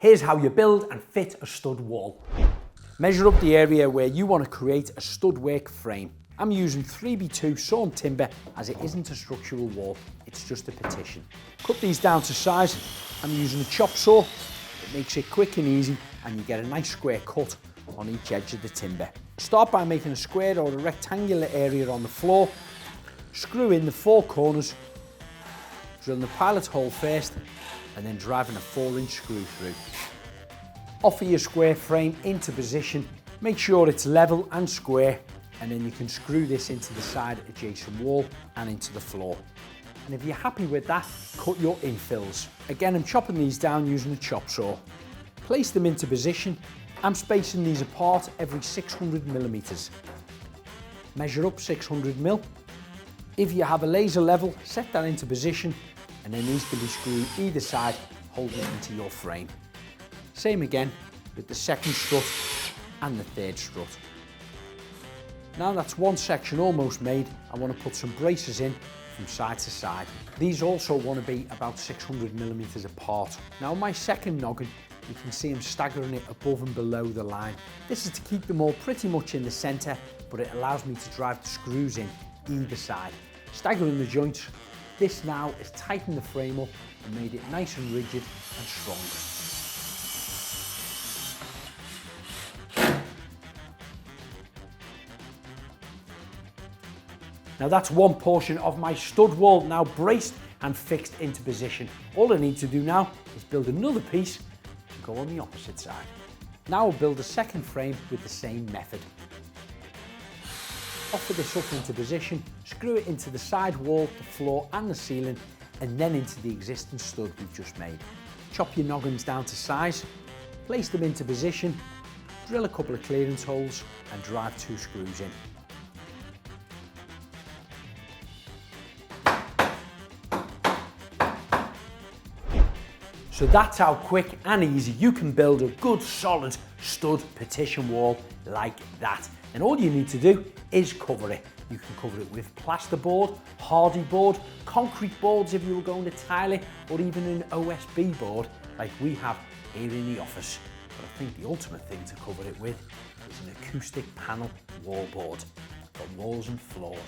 Here's how you build and fit a stud wall. Measure up the area where you want to create a stud work frame. I'm using 3x2 sawn timber as it isn't a structural wall, it's just a partition. Cut these down to size. I'm using a chop saw. It makes it quick and easy and you get a nice square cut on each edge of the timber. Start by making a square or a rectangular area on the floor. Screw in the 4 corners, drill the pilot hole first and then driving a 4-inch screw through. Offer your square frame into position, make sure it's level and square, and then you can screw this into the side adjacent wall and into the floor. And if you're happy with that, cut your infills. Again, I'm chopping these down using a chop saw. Place them into position. I'm spacing these apart every 600 millimeters. Measure up 600 mil. If you have a laser level, set that into position and then these can be screwed either side, holding it into your frame. Same again with the second strut and the third strut. Now that's one section almost made, I want to put some braces in from side to side. These also want to be about 600 millimeters apart. Now my second noggin, you can see I'm staggering it above and below the line. This is to keep them all pretty much in the center, but it allows me to drive the screws in either side. Staggering the joints, this now has tightened the frame up and made it nice and rigid and strong. Now that's one portion of my stud wall now braced and fixed into position. All I need to do now is build another piece to go on the opposite side. Now I'll build a second frame with the same method. Offer this up into position, screw it into the side wall, the floor and the ceiling, and then into the existing stud we've just made. Chop your noggins down to size, place them into position, drill a couple of clearance holes and drive 2 screws in. So that's how quick and easy you can build a good solid stud partition wall like that. And all you need to do is cover it. You can cover it with plasterboard, hardy board, concrete boards if you were going to tile it, or even an OSB board like we have here in the office. But I think the ultimate thing to cover it with is an acoustic panel wall board for walls and floors.